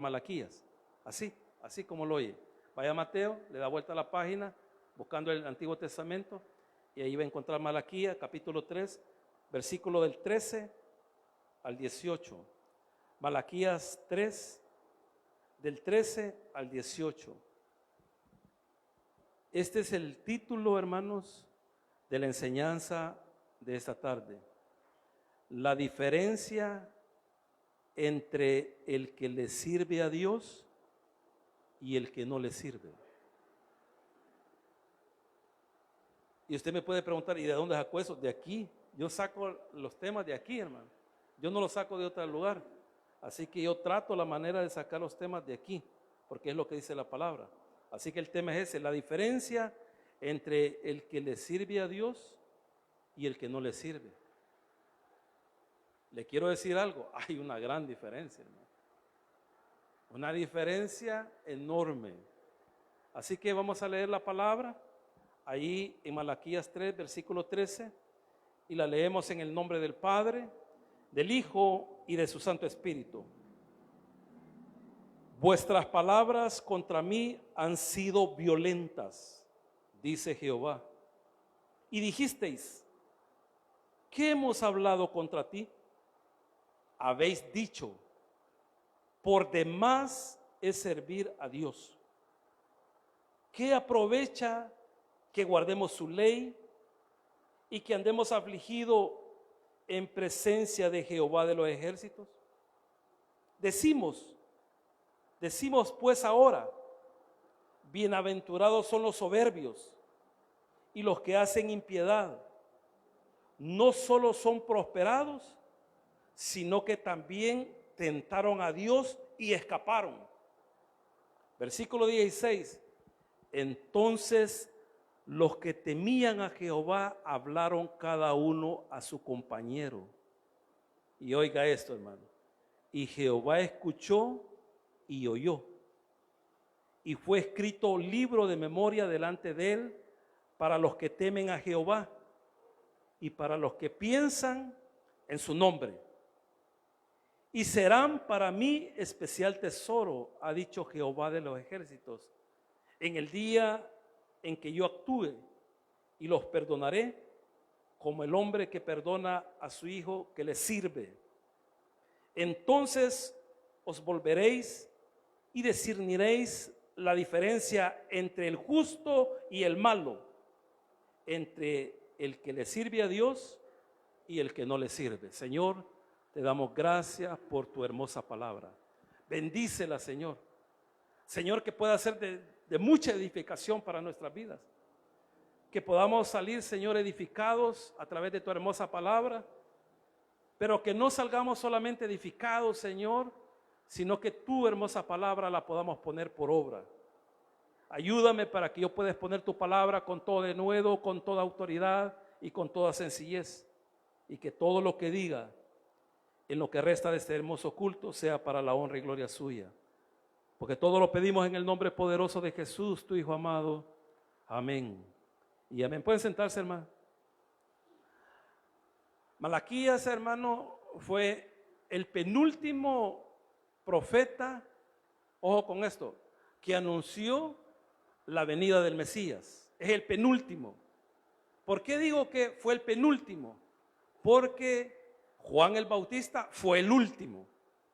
Malaquías. Así como lo oye. Vaya a Mateo, le da vuelta a la página, buscando el Antiguo Testamento, y ahí va a encontrar Malaquías, capítulo 3, versículo del 13 al 18. Malaquías 3, del 13 al 18. Este es el título, hermanos, de la enseñanza de esta tarde. La diferencia entre el que le sirve a Dios y el que no le sirve. Y usted me puede preguntar, ¿y de dónde sacó eso? De aquí. Yo saco los temas de aquí, hermano. Yo no los saco de otro lugar. Así que yo trato la manera de sacar los temas de aquí, porque es lo que dice la palabra. Así que el tema es ese, la diferencia entre el que le sirve a Dios y el que no le sirve. Le quiero decir algo, hay una gran diferencia, hermano. Una diferencia enorme. Así que vamos a leer la palabra ahí en Malaquías 3, versículo 13, y la leemos en el nombre del Padre, del Hijo y de su Santo Espíritu. Vuestras palabras contra mí han sido violentas, dice Jehová. Y dijisteis, ¿qué hemos hablado contra ti? Habéis dicho, por demás es servir a Dios. ¿Qué aprovecha que guardemos su ley y que andemos afligidos en presencia de Jehová de los ejércitos? Decimos pues ahora, bienaventurados son los soberbios y los que hacen impiedad. No solo son prosperados, sino que también tentaron a Dios y escaparon. Versículo 16. Entonces los que temían a Jehová hablaron cada uno a su compañero. Y oiga esto, hermano. Y Jehová escuchó y oyó. Y fue escrito libro de memoria delante de él para los que temen a Jehová y para los que piensan en su nombre. Y serán para mí especial tesoro, ha dicho Jehová de los ejércitos, en el día en que yo actúe, y los perdonaré como el hombre que perdona a su hijo que le sirve. Entonces os volveréis y discerniréis la diferencia entre el justo y el malo, entre el que le sirve a Dios y el que no le sirve. Señor, te damos gracias por tu hermosa palabra. Bendícela, Señor. Señor, que pueda ser de mucha edificación para nuestras vidas. Que podamos salir, Señor, edificados a través de tu hermosa palabra, pero que no salgamos solamente edificados, Señor, sino que tu hermosa palabra la podamos poner por obra. Ayúdame para que yo pueda exponer tu palabra con todo denuedo, con toda autoridad y con toda sencillez, y que todo lo que diga en lo que resta de este hermoso culto sea para la honra y gloria suya. Porque todo lo pedimos en el nombre poderoso de Jesús, tu Hijo amado. Amén. Y amén. Pueden sentarse, hermano. Malaquías, hermano, fue el penúltimo profeta, ojo con esto, que anunció la venida del Mesías. Es el penúltimo. ¿Por qué digo que fue el penúltimo? Porque Juan el Bautista fue el último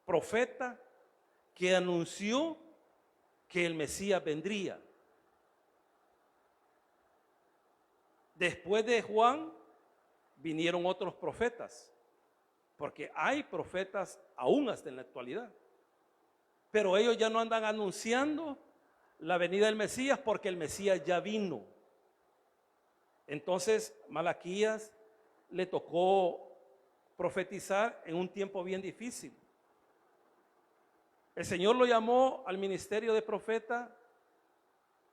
profeta que anunció que el Mesías vendría. Después de Juan vinieron otros profetas, porque hay profetas aún hasta en la actualidad, pero ellos ya no andan anunciando la venida del Mesías porque el Mesías ya vino. Entonces Malaquías le tocó profetizar en un tiempo bien difícil. El Señor lo llamó al ministerio de profeta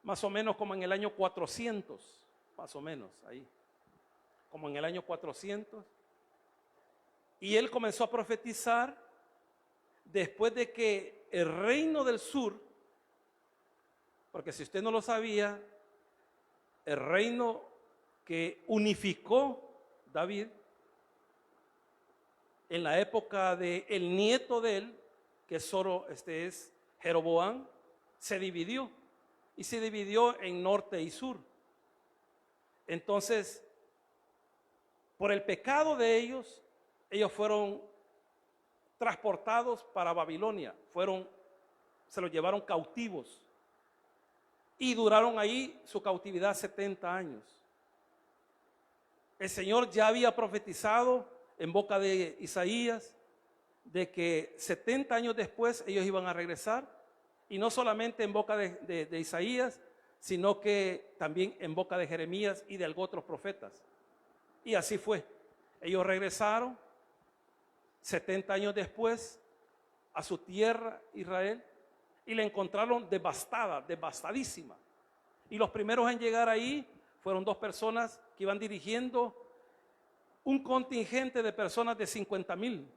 más o menos como en el año 400, más o menos ahí, como en el año 400. Y él comenzó a profetizar después de que el reino del sur, porque si usted no lo sabía, el reino que unificó David en la época de el nieto de él, que es Jeroboam se dividió y se dividió en norte y sur. Entonces, por el pecado de ellos fueron transportados para Babilonia, se los llevaron cautivos y duraron ahí su cautividad 70 años. El Señor ya había profetizado en boca de Isaías de que 70 años después ellos iban a regresar, y no solamente en boca de Isaías, sino que también en boca de Jeremías y de algunos otros profetas. Y así fue. Ellos regresaron 70 años después a su tierra, Israel, y la encontraron devastada, devastadísima. Y los primeros en llegar ahí fueron dos personas que iban dirigiendo un contingente de personas de 50,000.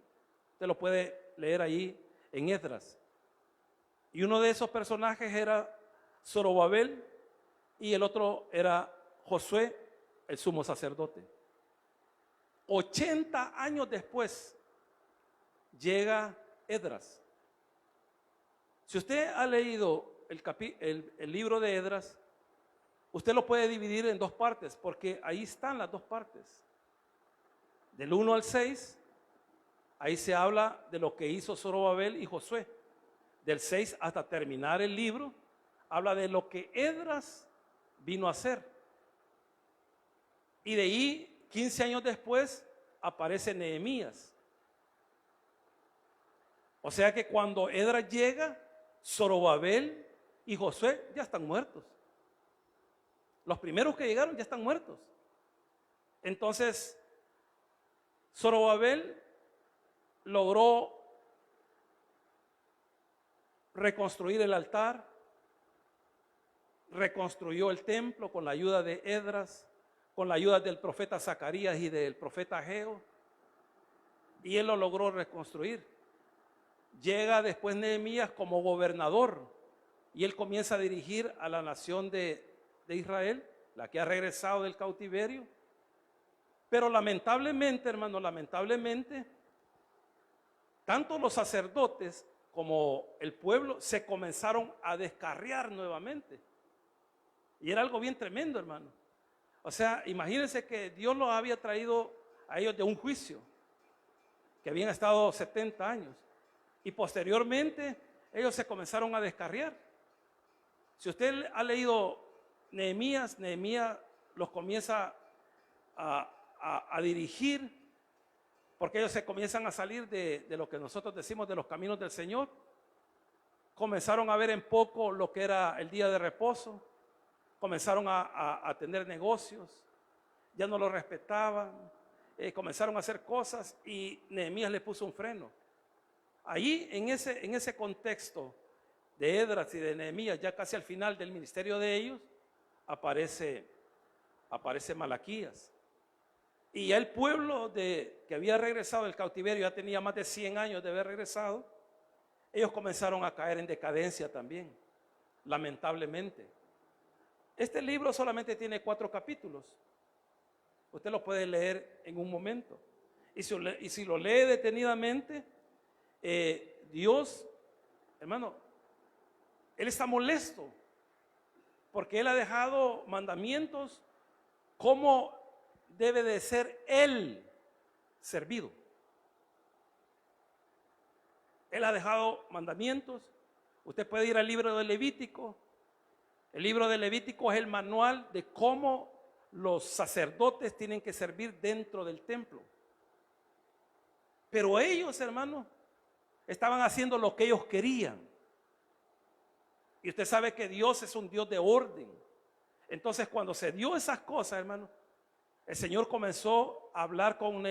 Usted lo puede leer ahí en Esdras. Y uno de esos personajes era Zorobabel y el otro era Josué, el sumo sacerdote. 80 años después llega Esdras. Si usted ha leído el libro de Esdras, usted lo puede dividir en dos partes, porque ahí están las dos partes. Del 1 al 6, ahí se habla de lo que hizo Zorobabel y Josué. Del 6 hasta terminar el libro, habla de lo que Esdras vino a hacer. Y de ahí, 15 años después, aparece Nehemías. O sea que cuando Esdras llega, Zorobabel y Josué ya están muertos. Los primeros que llegaron ya están muertos. Entonces, Zorobabel logró reconstruir el altar, reconstruyó el templo con la ayuda de Esdras, con la ayuda del profeta Zacarías y del profeta Ageo, y él lo logró reconstruir. Llega después Nehemías como gobernador y él comienza a dirigir a la nación de Israel, la que ha regresado del cautiverio. Pero lamentablemente, hermano, tanto los sacerdotes como el pueblo se comenzaron a descarriar nuevamente. Y era algo bien tremendo, hermano. O sea, imagínense que Dios los había traído a ellos de un juicio, que habían estado 70 años. Y posteriormente ellos se comenzaron a descarriar. Si usted ha leído Nehemías los comienza a dirigir, porque ellos se comienzan a salir de lo que nosotros decimos de los caminos del Señor. Comenzaron a ver en poco lo que era el día de reposo, comenzaron a tener negocios, ya no lo respetaban, comenzaron a hacer cosas y Nehemías le puso un freno. Ahí en ese contexto de Esdras y de Nehemías, ya casi al final del ministerio de ellos, aparece Malaquías. Y ya el pueblo que había regresado del cautiverio, ya tenía más de 100 años de haber regresado, ellos comenzaron a caer en decadencia también, lamentablemente. Este libro solamente tiene 4 capítulos. Usted lo puede leer en un momento. Y si lo lee detenidamente, Dios, hermano, Él está molesto porque Él ha dejado mandamientos como debe de ser Él servido. Él ha dejado mandamientos. Usted puede ir al libro de Levítico. El libro de Levítico es el manual de cómo los sacerdotes tienen que servir dentro del templo. Pero ellos, hermano, estaban haciendo lo que ellos querían. Y usted sabe que Dios es un Dios de orden. Entonces, cuando se dio esas cosas, hermano, el Señor comenzó a hablar con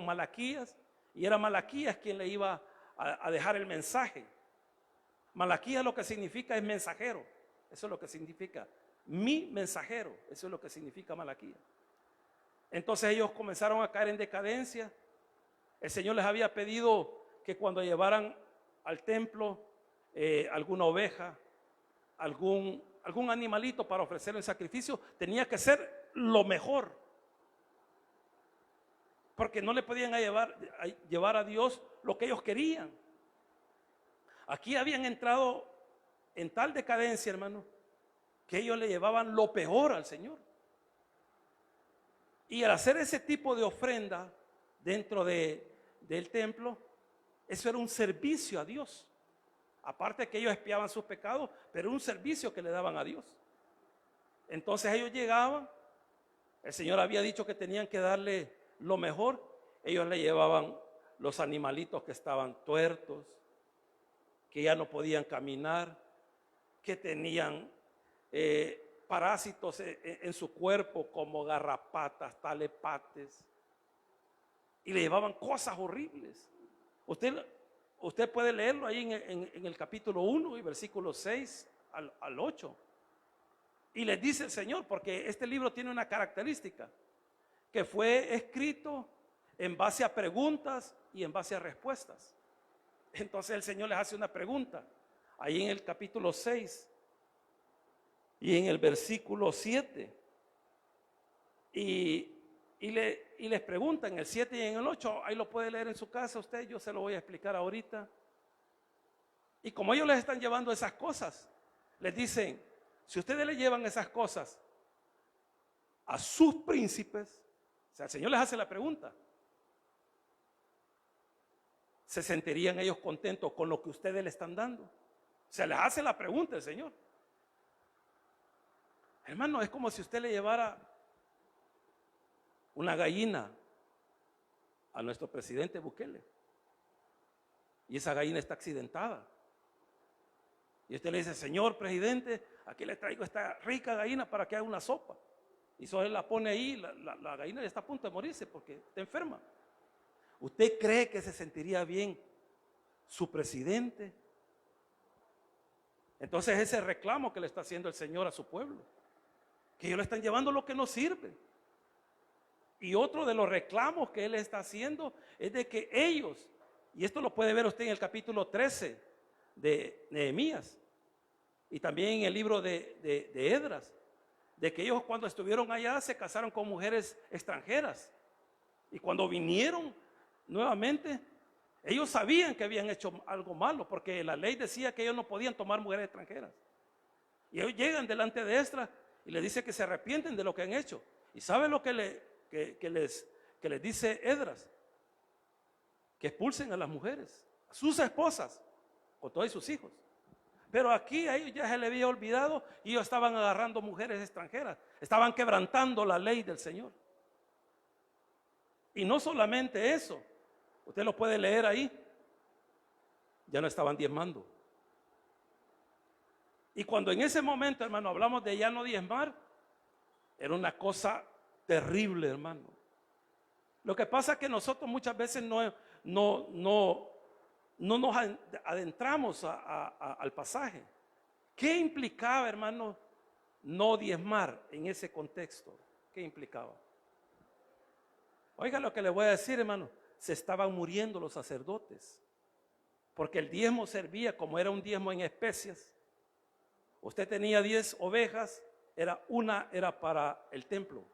Malaquías, y era Malaquías quien le iba a dejar el mensaje. Malaquías lo que significa es mensajero. Eso es lo que significa. Mi mensajero. Eso es lo que significa Malaquías. Entonces ellos comenzaron a caer en decadencia. El Señor les había pedido que cuando llevaran al templo alguna oveja, algún animalito para ofrecerle en sacrificio, tenía que ser lo mejor, porque no le podían llevar a Dios lo que ellos querían. Aquí habían entrado en tal decadencia, hermano, que ellos le llevaban lo peor al Señor. Y al hacer ese tipo de ofrenda dentro del templo, eso era un servicio a Dios. Aparte que ellos expiaban sus pecados, pero un servicio que le daban a Dios. Entonces ellos llegaban, el Señor había dicho que tenían que darle lo mejor. Ellos le llevaban los animalitos que estaban tuertos, que ya no podían caminar, que tenían parásitos en su cuerpo como garrapatas, talepates, y le llevaban cosas horribles. Usted puede leerlo ahí en el capítulo 1 y versículo 6 al 8. Y les dice el Señor, porque este libro tiene una característica, que fue escrito en base a preguntas y en base a respuestas. Entonces el Señor les hace una pregunta, ahí en el capítulo 6 y en el versículo 7. Y les pregunta en el 7 y en el 8, ahí lo puede leer en su casa usted, yo se lo voy a explicar ahorita. Y como ellos les están llevando esas cosas, les dicen, si ustedes le llevan esas cosas a sus príncipes, o sea, el Señor les hace la pregunta, ¿se sentirían ellos contentos con lo que ustedes le están dando? O sea, les hace la pregunta el Señor. Hermano, es como si usted le llevara una gallina a nuestro presidente Bukele y esa gallina está accidentada. Y usted le dice, señor presidente, aquí le traigo esta rica gallina para que haga una sopa. Y eso él la pone ahí, la gallina ya está a punto de morirse porque está enferma. ¿Usted cree que se sentiría bien su presidente? Entonces ese reclamo que le está haciendo el Señor a su pueblo, que ellos le están llevando lo que no sirve. Y otro de los reclamos que él está haciendo es de que ellos, y esto lo puede ver usted en el capítulo 13 de Nehemías y también en el libro de Esdras, de que ellos cuando estuvieron allá se casaron con mujeres extranjeras y cuando vinieron nuevamente ellos sabían que habían hecho algo malo porque la ley decía que ellos no podían tomar mujeres extranjeras. Y ellos llegan delante de Esdras y le dice que se arrepienten de lo que han hecho. ¿Y saben lo que les dice Esdras? Que expulsen a las mujeres, a sus esposas, con todos sus hijos. Pero aquí a ellos ya se les había olvidado y ellos estaban agarrando mujeres extranjeras, estaban quebrantando la ley del Señor. Y no solamente eso, usted lo puede leer ahí, ya no estaban diezmando. Y cuando en ese momento, hermano, hablamos de ya no diezmar, era una cosa terrible, hermano. Lo que pasa es que nosotros muchas veces no nos adentramos al pasaje. ¿Qué implicaba, hermano, no diezmar en ese contexto? ¿Qué implicaba? Oiga lo que le voy a decir, hermano. Se estaban muriendo los sacerdotes, porque el diezmo servía como era un diezmo en especias. Usted tenía 10 ovejas, una era para el templo.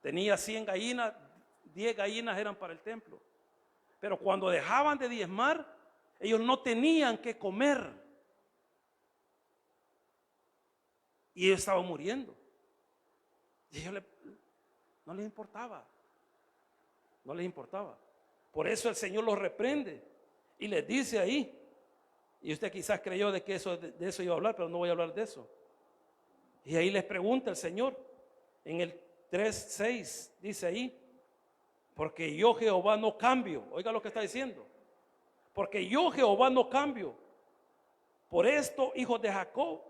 Tenía 100 gallinas, 10 gallinas eran para el templo. Pero cuando dejaban de diezmar, ellos no tenían que comer. Y ellos estaban muriendo. Y a ellos no les importaba. No les importaba. Por eso el Señor los reprende y les dice ahí. Y usted quizás creyó de que de eso iba a hablar, pero no voy a hablar de eso. Y ahí les pregunta el Señor en el 3:6, dice ahí, porque yo Jehová no cambio. Oiga lo que está diciendo. Porque yo Jehová no cambio. Por esto, hijos de Jacob,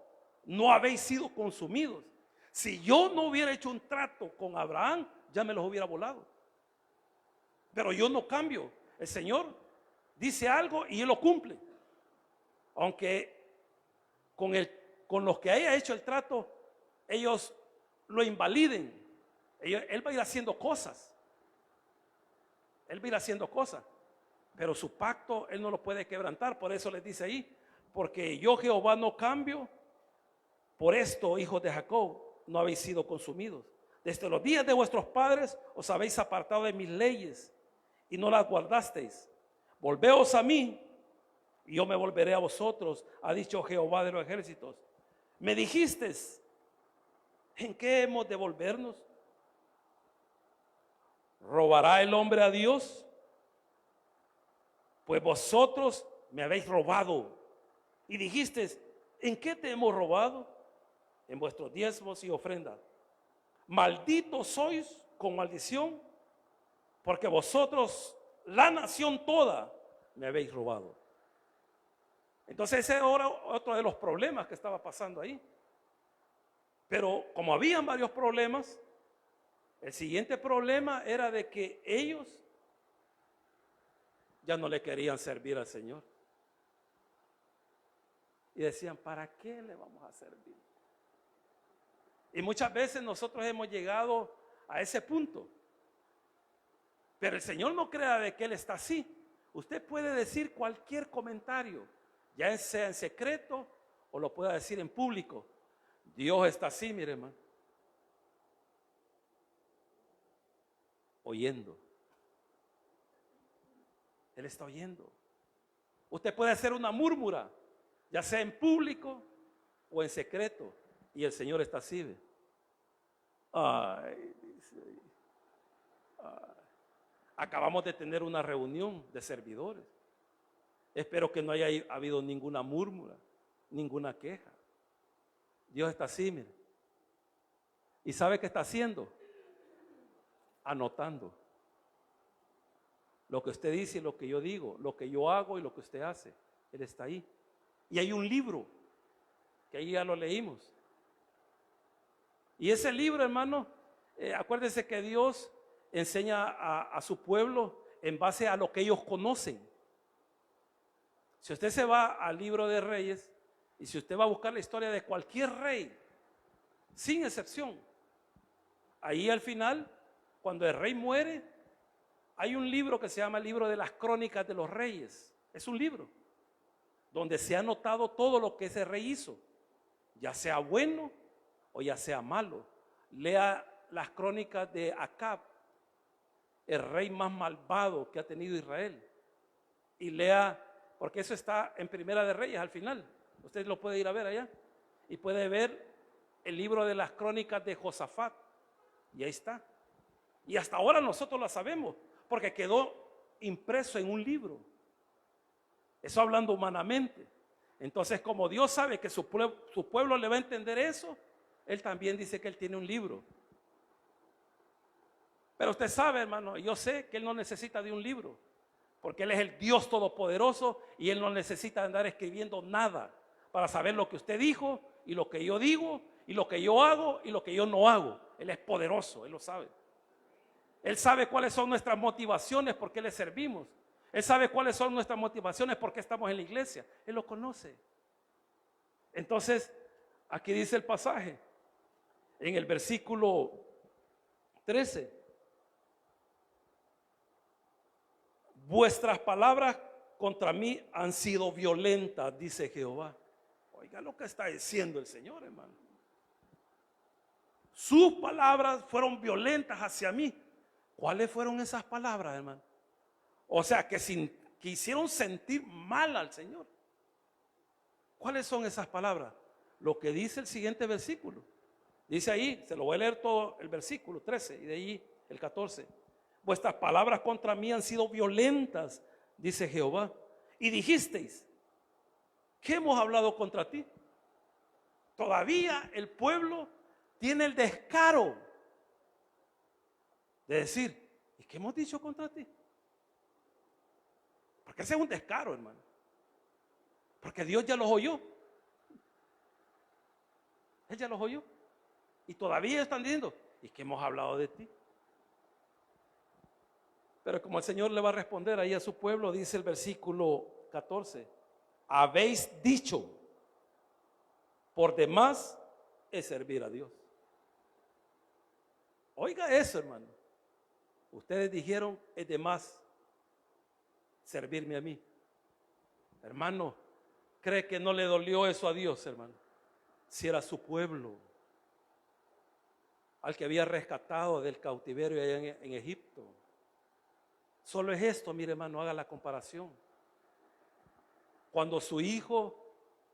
no habéis sido consumidos. Si yo no hubiera hecho un trato con Abraham, ya me los hubiera volado. Pero yo no cambio. El Señor dice algo y Él lo cumple. Aunque con los que haya hecho el trato, ellos lo invaliden. Él va a ir haciendo cosas. Él va a ir haciendo cosas. Pero su pacto Él no lo puede quebrantar. Por eso les dice ahí, porque yo Jehová no cambio. Por esto, hijos de Jacob, no habéis sido consumidos. Desde los días de vuestros padres os habéis apartado de mis leyes y no las guardasteis. Volveos a mí y yo me volveré a vosotros, ha dicho Jehová de los ejércitos. Me dijiste, ¿en qué hemos de volvernos? ¿Robará el hombre a Dios? Pues vosotros me habéis robado. Y dijiste, ¿en qué te hemos robado? En vuestros diezmos y ofrendas. Malditos sois con maldición, porque vosotros, la nación toda, me habéis robado. Entonces ese era otro de los problemas que estaba pasando ahí. Pero como habían varios problemas, el siguiente problema era de que ellos ya no le querían servir al Señor. Y decían, ¿para qué le vamos a servir? Y muchas veces nosotros hemos llegado a ese punto. Pero el Señor no crea de que Él está así. Usted puede decir cualquier comentario, ya sea en secreto o lo pueda decir en público. Dios está así, mire, hermano. Oyendo. Él está oyendo. Usted puede hacer una múrmura, ya sea en público o en secreto, y el Señor está así. Ay, dice, ay. Acabamos de tener una reunión de servidores. Espero que no haya habido ninguna múrmura, ninguna queja. Dios está así, mire. ¿Y sabe qué está haciendo? Anotando lo que usted dice y lo que yo digo, lo que yo hago y lo que usted hace. Él está ahí. Y hay un libro que ahí ya lo leímos. Y ese libro, hermano, acuérdense que Dios enseña a su pueblo en base a lo que ellos conocen. Si usted se va al libro de Reyes y si usted va a buscar la historia de cualquier rey, sin excepción, ahí al final, cuando el rey muere, hay un libro que se llama el libro de las crónicas de los reyes. Es un libro donde se ha anotado todo lo que ese rey hizo, ya sea bueno o ya sea malo. Lea las crónicas de Acab, el rey más malvado que ha tenido Israel, y lea, porque eso está en Primera de Reyes al final. Usted lo puede ir a ver allá y puede ver el libro de las crónicas de Josafat, y ahí está. Y hasta ahora nosotros la sabemos porque quedó impreso en un libro. Eso hablando humanamente. Entonces, como Dios sabe que su pueblo le va a entender eso, Él también dice que Él tiene un libro. Pero usted sabe, hermano, yo sé que Él no necesita de un libro, porque Él es el Dios todopoderoso y Él no necesita andar escribiendo nada para saber lo que usted dijo y lo que yo digo y lo que yo hago y lo que yo no hago. Él es poderoso, Él lo sabe. Él sabe cuáles son nuestras motivaciones, por qué le servimos. Él sabe cuáles son nuestras motivaciones, por qué estamos en la iglesia. Él lo conoce. Entonces, aquí dice el pasaje, en el versículo 13. Vuestras palabras contra mí han sido violentas, dice Jehová. Oiga lo que está diciendo el Señor, hermano. Sus palabras fueron violentas hacia mí. ¿Cuáles fueron esas palabras, hermano? O sea, que hicieron sentir mal al Señor. ¿Cuáles son esas palabras? Lo que dice el siguiente versículo. Dice ahí, se lo voy a leer todo el versículo 13 y de ahí el 14. Vuestras palabras contra mí han sido violentas, dice Jehová. Y dijisteis, ¿qué hemos hablado contra ti? Todavía el pueblo tiene el descaro de decir, ¿y qué hemos dicho contra ti? Porque ese es un descaro, hermano. Porque Dios ya los oyó. Él ya los oyó. Y todavía están diciendo, ¿y qué hemos hablado de ti? Pero como el Señor le va a responder ahí a su pueblo, dice el versículo 14, habéis dicho, por demás es servir a Dios. Oiga eso, hermano. Ustedes dijeron, es de más servirme a mí. Hermano, ¿cree que no le dolió eso a Dios, hermano? Si era su pueblo, al que había rescatado del cautiverio allá en Egipto. Solo es esto, mire, hermano, haga la comparación. cuando su hijo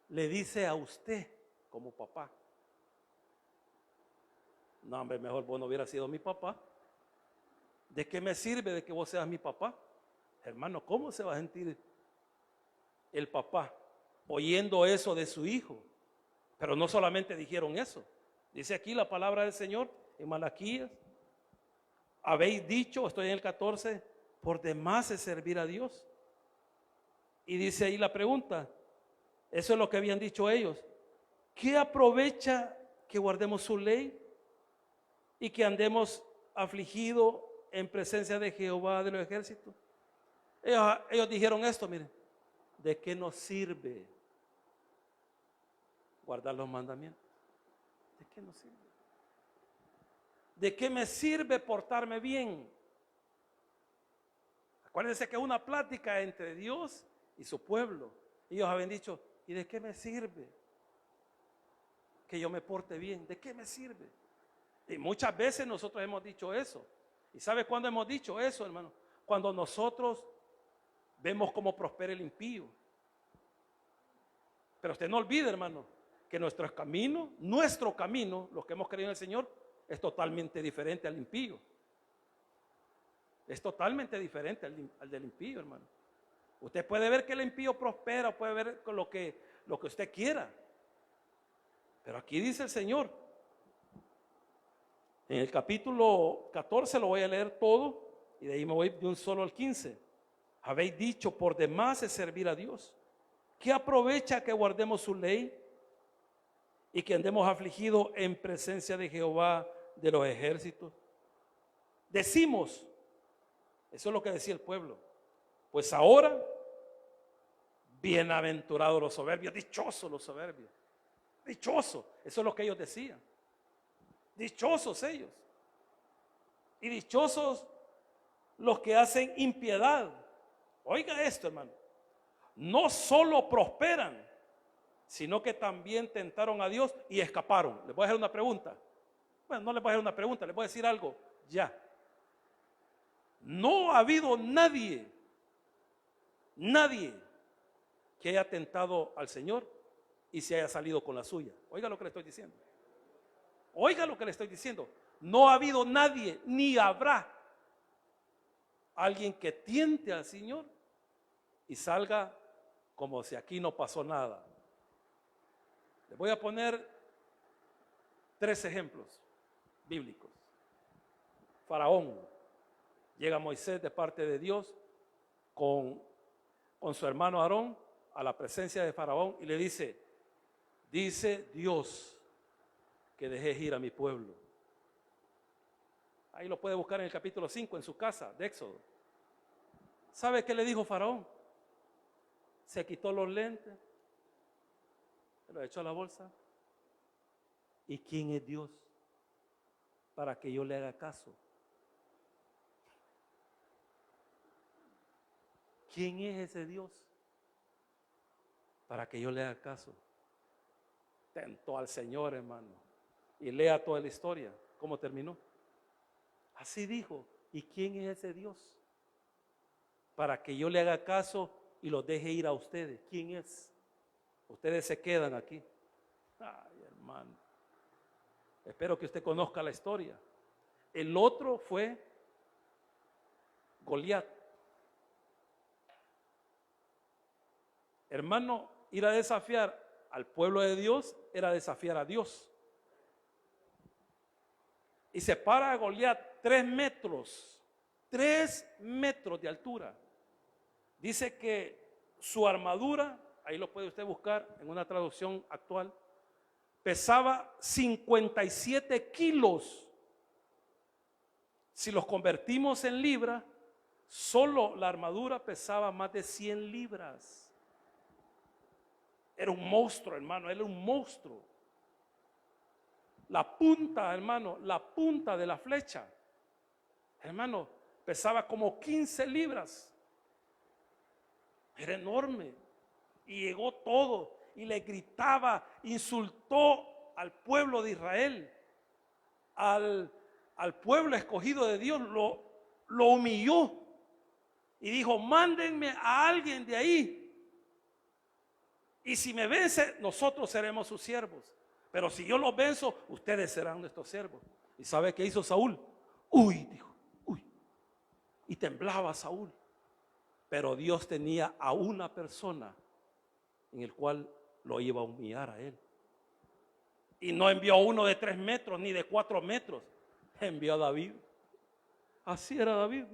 le dice a usted como papá: no, hombre, mejor vos no hubieras sido mi papá. ¿De qué me sirve de que vos seas mi papá? Hermano, ¿cómo se va a sentir el papá oyendo eso de su hijo? Pero no solamente dijeron eso. Dice aquí la palabra del Señor en Malaquías: habéis dicho, estoy en el 14, por demás es servir a Dios. Y dice ahí la pregunta, eso es lo que habían dicho ellos: ¿qué aprovecha que guardemos su ley y que andemos afligidos en presencia de Jehová de los ejércitos? Ellos dijeron esto, miren: ¿de qué nos sirve guardar los mandamientos? ¿De qué nos sirve? ¿De qué me sirve portarme bien? Acuérdense que es una plática entre Dios y su pueblo. Ellos habían dicho: ¿y de qué me sirve que yo me porte bien? ¿De qué me sirve? Y muchas veces nosotros hemos dicho eso. ¿Y sabe cuándo hemos dicho eso, hermano? Cuando nosotros vemos cómo prospera el impío. Pero usted no olvide, hermano, que nuestro camino, los que hemos creído en el Señor, es totalmente diferente al impío. Es totalmente diferente al del impío, hermano. Usted puede ver que el impío prospera, puede ver lo que usted quiera. Pero aquí dice el Señor, en el capítulo 14 lo voy a leer todo, y de ahí me voy de un solo al 15. Habéis dicho, por demás es servir a Dios. ¿Qué aprovecha que guardemos su ley y que andemos afligidos en presencia de Jehová de los ejércitos? Decimos, eso es lo que decía el pueblo, pues ahora, bienaventurados los soberbios, dichosos los soberbios, dichosos, eso es lo que ellos decían, dichosos ellos, y dichosos los que hacen impiedad. Oiga esto, hermano, no solo prosperan, sino que también tentaron a Dios y escaparon. Les voy a hacer una pregunta. Bueno, no les voy a hacer una pregunta, les voy a decir algo ya. No ha habido nadie que haya tentado al Señor y se haya salido con la suya. Oiga lo que le estoy diciendo. Oiga lo que le estoy diciendo. No ha habido nadie, ni habrá alguien que tiente al Señor y salga como si aquí no pasó nada. Les voy a poner 3 ejemplos bíblicos. Faraón. Llega Moisés de parte de Dios con su hermano Aarón a la presencia de Faraón y le dice: dice Dios que dejes ir a mi pueblo. Ahí lo puede buscar en el capítulo 5 en su casa de Éxodo. ¿Sabe qué le dijo Faraón? Se quitó los lentes, se los echó a la bolsa. ¿Y quién es Dios para que yo le haga caso? ¿Quién es ese Dios para que yo le haga caso? Tentó al Señor, hermano. Y lea toda la historia, cómo terminó. Así dijo: ¿y quién es ese Dios para que yo le haga caso y los deje ir a ustedes? ¿Quién es? Ustedes se quedan aquí. Ay, hermano, espero que usted conozca la historia. El otro fue Goliat. Hermano, ir a desafiar al pueblo de Dios era desafiar a Dios. Y se para a Goliat 3 metros de altura. Dice que su armadura, ahí lo puede usted buscar en una traducción actual, pesaba 57 kilos. Si los convertimos en libras, solo la armadura pesaba más de 100 libras. Era un monstruo, hermano, era un monstruo. La punta, hermano, la punta de la flecha, hermano, pesaba como 15 libras. Era enorme. Y llegó todo y le gritaba, insultó al pueblo de Israel, al pueblo escogido de Dios, lo humilló y dijo: mándenme a alguien de ahí Y si me vence, nosotros seremos sus siervos. Pero si yo los venzo, ustedes serán nuestros siervos. ¿Y sabe qué hizo Saúl? Uy, dijo, uy. Y temblaba Saúl. Pero Dios tenía a una persona en el cual lo iba a humillar a él. Y no envió a uno de 3 metros ni de 4 metros. Envió a David. Así era David.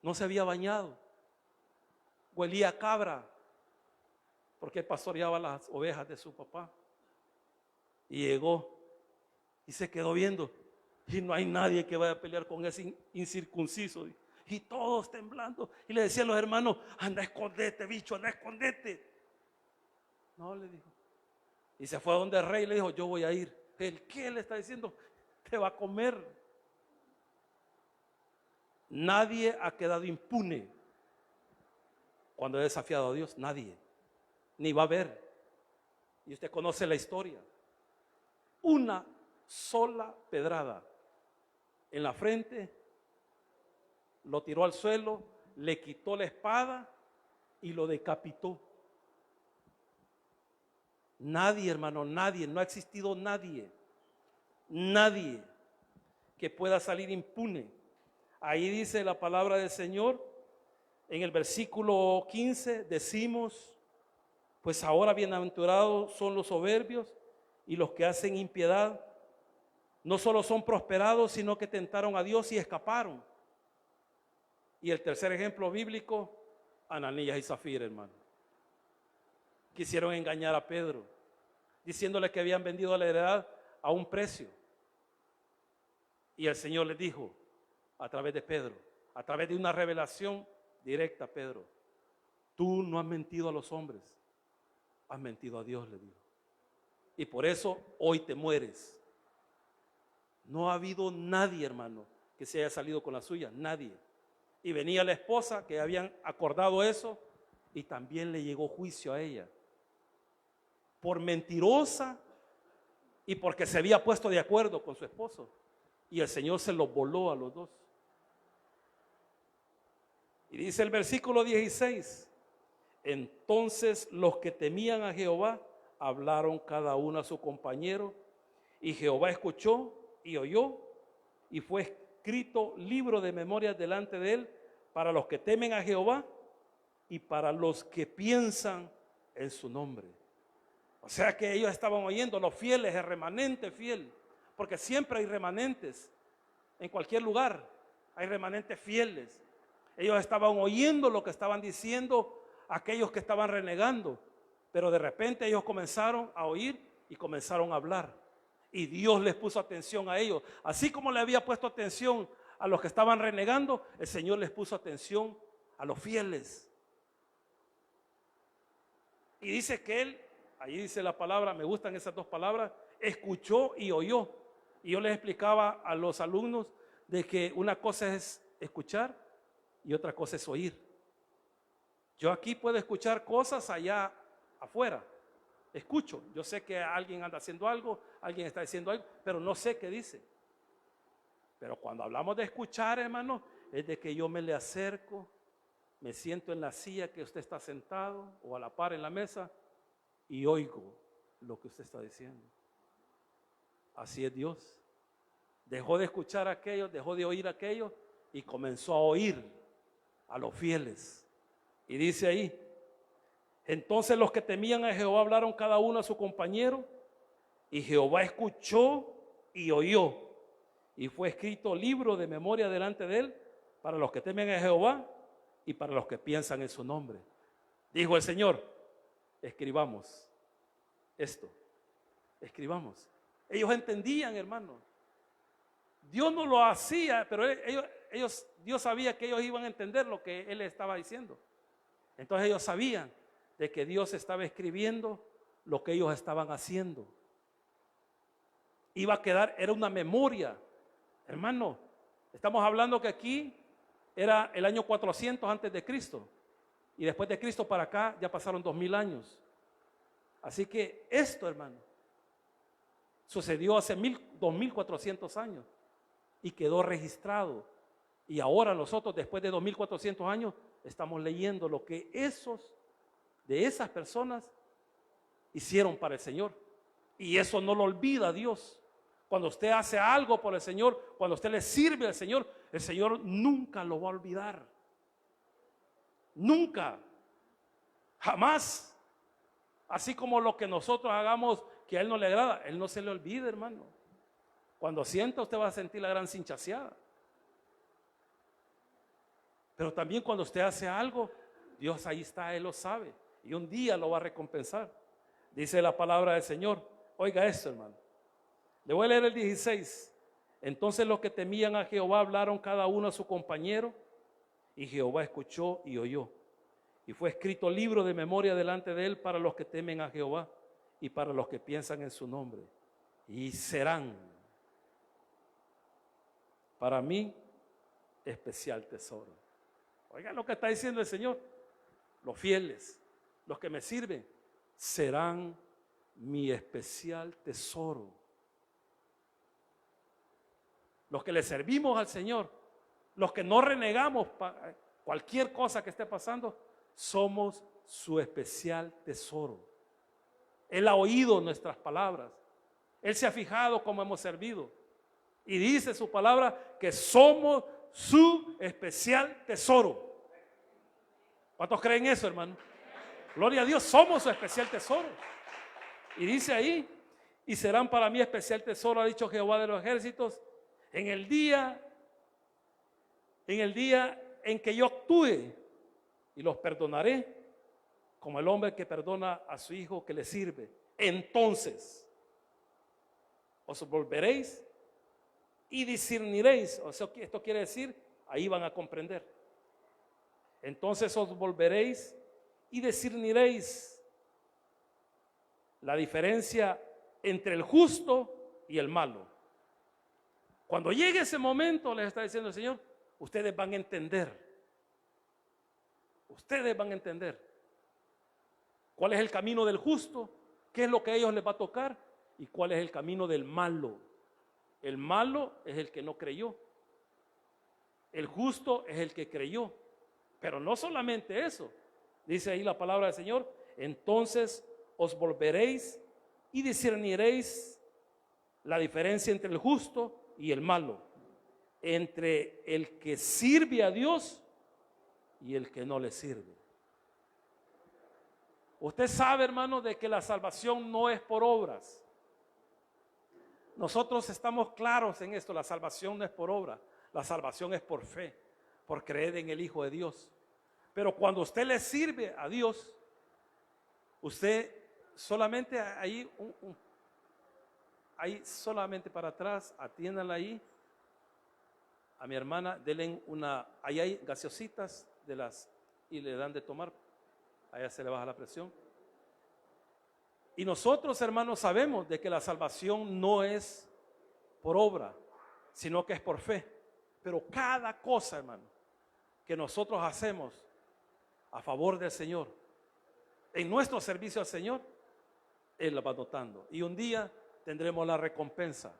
No se había bañado. Huelía a cabra. Porque él pastoreaba las ovejas de su papá. Y llegó y se quedó viendo. Y no hay nadie que vaya a pelear con ese incircunciso. Y todos temblando. Y le decían los hermanos, anda, escondete, bicho, anda, escondete. No, le dijo. Y se fue a donde el rey y le dijo, yo voy a ir. ¿El qué? Le está diciendo, te va a comer. Nadie ha quedado impune cuando ha desafiado a Dios. Nadie. Ni va a haber. Y usted conoce la historia. Una sola pedrada en la frente, lo tiró al suelo, le quitó la espada y lo decapitó. Nadie, hermano, nadie, no ha existido nadie que pueda salir impune. Ahí dice la palabra del Señor, en el versículo 15 decimos, pues ahora bienaventurados son los soberbios y los que hacen impiedad. No solo son prosperados, sino que tentaron a Dios y escaparon. Y el tercer ejemplo bíblico, Ananías y Zafira, hermano. Quisieron engañar a Pedro, diciéndole que habían vendido la heredad a un precio. Y el Señor les dijo, a través de Pedro, a través de una revelación directa a Pedro, tú no has mentido a los hombres, has mentido a Dios, le dijo. Y por eso hoy te mueres. No ha habido nadie, hermano, que se haya salido con la suya, nadie. Y venía la esposa que habían acordado eso y también le llegó juicio a ella. Por mentirosa y porque se había puesto de acuerdo con su esposo. Y el Señor se los voló a los dos. Y dice el versículo 16, entonces los que temían a Jehová hablaron cada uno a su compañero, y Jehová escuchó y oyó, y fue escrito libro de memorias delante de él para los que temen a Jehová y para los que piensan en su nombre. O sea que ellos estaban oyendo, los fieles, el remanente fiel, porque siempre hay remanentes, en cualquier lugar hay remanentes fieles. Ellos estaban oyendo lo que estaban diciendo aquellos que estaban renegando, pero de repente ellos comenzaron a oír y comenzaron a hablar. Y Dios les puso atención a ellos. Así como le había puesto atención a los que estaban renegando, el Señor les puso atención a los fieles. Y dice que Él, ahí dice la palabra, me gustan esas dos palabras, escuchó y oyó. Y yo les explicaba a los alumnos de que una cosa es escuchar y otra cosa es oír. Yo aquí puedo escuchar cosas allá afuera. Escucho, yo sé que alguien anda haciendo algo, alguien está diciendo algo, pero no sé qué dice. Pero cuando hablamos de escuchar, hermano, es de que yo me le acerco, me siento en la silla que usted está sentado o a la par en la mesa y oigo lo que usted está diciendo. Así es Dios. Dejó de escuchar a aquellos, dejó de oír a aquellos y comenzó a oír a los fieles. Y dice ahí, entonces los que temían a Jehová hablaron cada uno a su compañero, y Jehová escuchó y oyó, y fue escrito libro de memoria delante de él para los que temen a Jehová y para los que piensan en su nombre. Dijo el Señor, escribamos esto, escribamos. Ellos entendían, hermano. Dios no lo hacía, pero Dios sabía que ellos iban a entender lo que Él estaba diciendo. Entonces ellos sabían de que Dios estaba escribiendo lo que ellos estaban haciendo. Iba a quedar, era una memoria. Hermano, estamos hablando que aquí era el año 400 antes de Cristo. Y después de Cristo para acá ya pasaron 2000 años. Así que esto, hermano, sucedió hace 2400 años y quedó registrado Y ahora nosotros, después de 2400 años, estamos leyendo lo que esas personas hicieron para el Señor. Y eso no lo olvida Dios. Cuando usted hace algo por el Señor, cuando usted le sirve al Señor, el Señor nunca lo va a olvidar. Nunca. Jamás. Así como lo que nosotros hagamos que a Él no le agrada, Él no se le olvida, hermano. Cuando sienta, usted va a sentir la gran cinchaseada. Pero también cuando usted hace algo, Dios ahí está, Él lo sabe. Y un día lo va a recompensar. Dice la palabra del Señor. Oiga esto, hermano. Le voy a leer el 16. Entonces los que temían a Jehová hablaron cada uno a su compañero, y Jehová escuchó y oyó. Y fue escrito libro de memoria delante de él para los que temen a Jehová y para los que piensan en su nombre. Y serán para mí especial tesoro. Oigan lo que está diciendo el Señor. Los fieles, los que me sirven, serán mi especial tesoro. Los que le servimos al Señor, los que no renegamos cualquier cosa que esté pasando, somos su especial tesoro. Él ha oído nuestras palabras. Él se ha fijado cómo hemos servido. Y dice su palabra que somos su especial tesoro. ¿Cuántos creen eso, hermano? Gloria a Dios, somos su especial tesoro. Y dice ahí, y serán para mí especial tesoro, ha dicho Jehová de los ejércitos, en el día en que yo actúe, y los perdonaré como el hombre que perdona a su hijo que le sirve. Entonces os volveréis y discerniréis. O sea, esto quiere decir, ahí van a comprender. Entonces os volveréis y discerniréis la diferencia entre el justo y el malo. Cuando llegue ese momento, les está diciendo el Señor, ustedes van a entender. Ustedes van a entender cuál es el camino del justo, qué es lo que a ellos les va a tocar y cuál es el camino del malo. El malo es el que no creyó. El justo es el que creyó. Pero no solamente eso. Dice ahí la palabra del Señor. Entonces os volveréis y discerniréis la diferencia entre el justo y el malo. Entre el que sirve a Dios y el que no le sirve. Usted sabe, hermano, de que la salvación no es por obras. Nosotros estamos claros en esto. La salvación no es por obra. La salvación es por fe, por creer en el Hijo de Dios. Pero cuando usted le sirve a Dios, usted solamente ahí, ahí solamente para atrás, atiéndanla ahí. A mi hermana, denle ahí hay gaseositas y le dan de tomar. Allá se le baja la presión. Y nosotros, hermanos, sabemos de que la salvación no es por obra, sino que es por fe. Pero cada cosa, hermano, que nosotros hacemos a favor del Señor, en nuestro servicio al Señor, Él la va notando. Y un día tendremos la recompensa.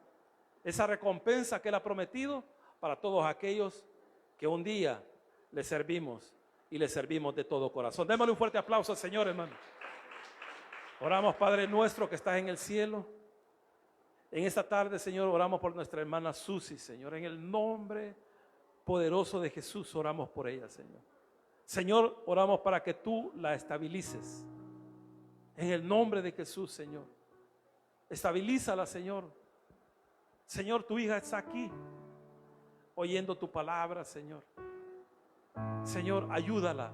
Esa recompensa que Él ha prometido para todos aquellos que un día le servimos y le servimos de todo corazón. Démosle un fuerte aplauso al Señor, hermano. Oramos, Padre nuestro que estás en el cielo. En esta tarde, Señor, oramos por nuestra hermana Susi, Señor. En el nombre poderoso de Jesús oramos por ella, Señor. Señor, oramos para que tú la estabilices. En el nombre de Jesús, Señor. Estabilízala, Señor. Señor, tu hija está aquí, oyendo tu palabra, Señor. Señor, ayúdala.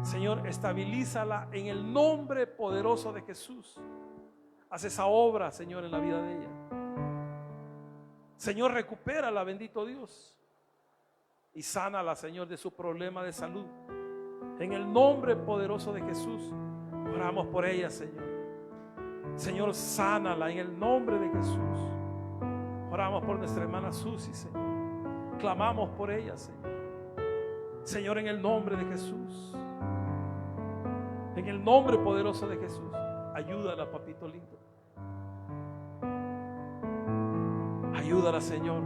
Señor, estabilízala en el nombre poderoso de Jesús. Haz esa obra, Señor, en la vida de ella. Señor, recupérala, bendito Dios. Y sánala, Señor, de su problema de salud. En el nombre poderoso de Jesús, oramos por ella, Señor. Señor, sánala en el nombre de Jesús. Oramos por nuestra hermana Susi, Señor. Clamamos por ella, Señor. Señor, en el nombre de Jesús. En el nombre poderoso de Jesús. Ayúdala, papito lindo. Ayúdala, Señor.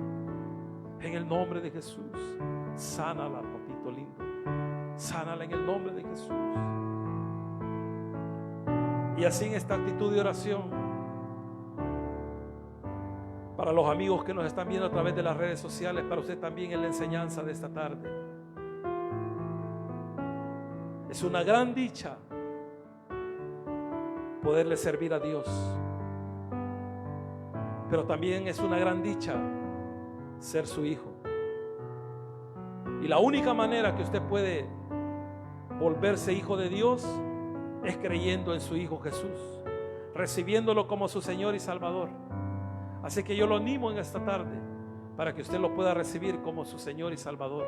En el nombre de Jesús, sánala, papito lindo. Sánala en el nombre de Jesús. Y así en esta actitud de oración, para los amigos que nos están viendo a través de las redes sociales, para usted también en la enseñanza de esta tarde, es una gran dicha poderle servir a Dios, pero también es una gran dicha ser su hijo. Y la única manera que usted puede volverse hijo de Dios es creyendo en su Hijo Jesús, recibiéndolo como su Señor y Salvador. Así que yo lo animo en esta tarde para que usted lo pueda recibir como su Señor y Salvador.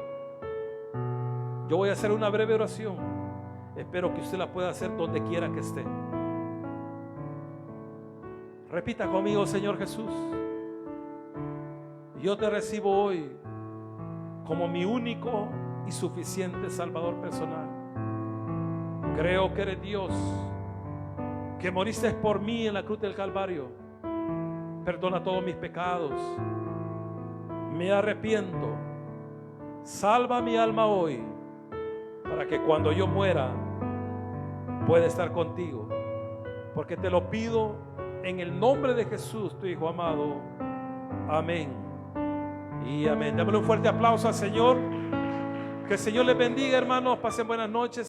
Yo voy a hacer una breve oración. Espero que usted la pueda hacer donde quiera que esté. Repita conmigo: Señor Jesús, yo te recibo hoy como mi único y suficiente Salvador personal. Creo que eres Dios, que moriste por mí en la cruz del Calvario. Perdona todos mis pecados. Me arrepiento. Salva mi alma hoy, para que cuando yo muera pueda estar contigo. Porque te lo pido en el nombre de Jesús, tu Hijo amado. Amén y amén. Démosle un fuerte aplauso al Señor. Que el Señor les bendiga, hermanos. Pasen buenas noches.